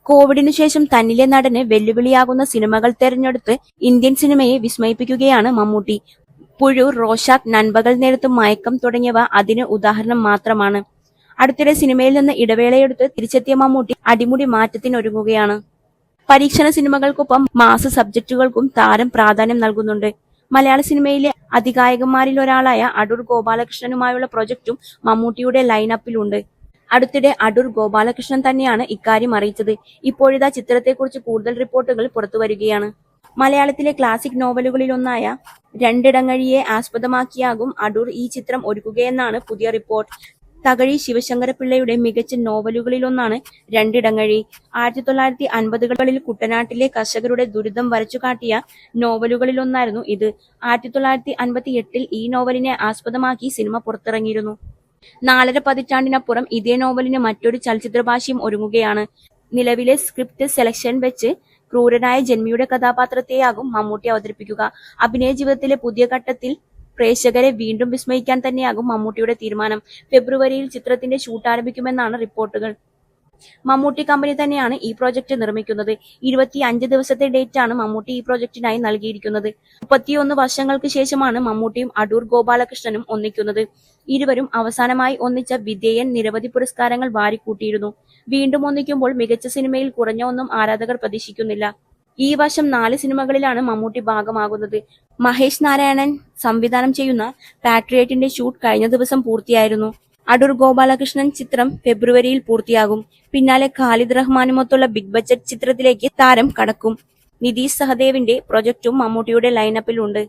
കോവിഡിനു ശേഷം തന്നിലെ നടന് വെല്ലുവിളിയാകുന്ന സിനിമകൾ തെരഞ്ഞെടുത്ത് ഇന്ത്യൻ സിനിമയെ വിസ്മയിപ്പിക്കുകയാണ് മമ്മൂട്ടി. പുഴു, റോഷാക്ക്, നൻപകൽ നേരത്തും മയക്കം തുടങ്ങിയവ അതിന് ഉദാഹരണം മാത്രമാണ്. അടുത്തിടെ സിനിമയിൽ നിന്ന് ഇടവേളയെടുത്ത് തിരിച്ചെത്തിയ മമ്മൂട്ടി അടിമുടി മാറ്റത്തിനൊരുങ്ങുകയാണ്. പരീക്ഷണ സിനിമകൾക്കൊപ്പം മാസ് സബ്ജക്റ്റുകൾക്കും താരം പ്രാധാന്യം നൽകുന്നുണ്ട്. മലയാള സിനിമയിലെ അതികായകന്മാരിലൊരാളായ അടൂർ ഗോപാലകൃഷ്ണനുമായുള്ള പ്രൊജക്ടും മമ്മൂട്ടിയുടെ ലൈനപ്പിലുണ്ട്. അടുത്തിടെ അടൂർ ഗോപാലകൃഷ്ണൻ തന്നെയാണ് ഇക്കാര്യം അറിയിച്ചത്. ഇപ്പോഴിതാ ചിത്രത്തെക്കുറിച്ച് കൂടുതൽ റിപ്പോർട്ടുകൾ പുറത്തുവരികയാണ്. മലയാളത്തിലെ ക്ലാസിക് നോവലുകളിലൊന്നായ രണ്ടിടങ്ങഴിയെ ആസ്പദമാക്കിയാകും അടൂർ ഈ ചിത്രം ഒരുക്കുകയെന്നാണ് പുതിയ റിപ്പോർട്ട്. തകഴി ശിവശങ്കരപ്പിള്ളയുടെ മികച്ച നോവലുകളിലൊന്നാണ് രണ്ടിടങ്ങഴി. 1950കളിൽ കുട്ടനാട്ടിലെ കർഷകരുടെ ദുരിതം വരച്ചുകാട്ടിയ നോവലുകളിലൊന്നായിരുന്നു ഇത്. 1958ൽ ഈ നോവലിനെ ആസ്പദമാക്കി സിനിമ പുറത്തിറങ്ങിയിരുന്നു. 4.5 പതിറ്റാണ്ടിനപ്പുറം ഇതേ നോവലിന് മറ്റൊരു ചലച്ചിത്രഭാഷ്യം ഒരുങ്ങുകയാണ്. നിലവിലെ സ്ക്രിപ്റ്റ് സെലക്ഷൻ വെച്ച് ക്രൂരനായ ജന്മിയുടെ കഥാപാത്രത്തെയാകും മമ്മൂട്ടി അവതരിപ്പിക്കുക. അഭിനയ ജീവിതത്തിലെ പുതിയ ഘട്ടത്തിൽ പ്രേക്ഷകരെ വീണ്ടും വിസ്മയിക്കാൻ തന്നെയാകും മമ്മൂട്ടിയുടെ തീരുമാനം. ഫെബ്രുവരിയിൽ ചിത്രത്തിന്റെ ഷൂട്ട് ആരംഭിക്കുമെന്നാണ് റിപ്പോർട്ടുകൾ. മമ്മൂട്ടി കമ്പനി തന്നെയാണ് ഈ പ്രോജക്റ്റ് നിർമ്മിക്കുന്നത്. 25 ദിവസത്തെ ഡേറ്റാണ് മമ്മൂട്ടി ഈ പ്രോജക്റ്റിനായി നൽകിയിരിക്കുന്നത്. 31 വർഷങ്ങൾക്ക് ശേഷമാണ് മമ്മൂട്ടിയും അടൂർ ഗോപാലകൃഷ്ണനും ഒന്നിക്കുന്നത്. ഇരുവരും അവസാനമായി ഒന്നിച്ച വിധേയൻ നിരവധി പുരസ്കാരങ്ങൾ വാരിക്കൂട്ടിയിരുന്നു. വീണ്ടും ഒന്നിക്കുമ്പോൾ മികച്ച സിനിമയിൽ കുറഞ്ഞ ഒന്നും ആരാധകർ പ്രതീക്ഷിക്കുന്നില്ല. ഈ വർഷം 4 സിനിമകളിലാണ് മമ്മൂട്ടി ഭാഗമാകുന്നത്. മഹേഷ് നാരായണൻ സംവിധാനം ചെയ്യുന്ന പാട്രിയറ്റിന്റെ ഷൂട്ട് കഴിഞ്ഞ ദിവസം പൂർത്തിയായിരുന്നു. അടൂർ ഗോപാലകൃഷ്ണൻ ചിത്രം ഫെബ്രുവരിയിൽ പൂർത്തിയാകും. പിന്നാലെ ഖാലിദ് റഹ്മാനുമൊത്തുള്ള ബിഗ് ബഡ്ജറ്റ് ചിത്രത്തിലേക്ക് താരം കടക്കും. നിതീഷ് സഹദേവിന്റെ പ്രൊജക്ടും മമ്മൂട്ടിയുടെ ലൈനപ്പിലുണ്ട്.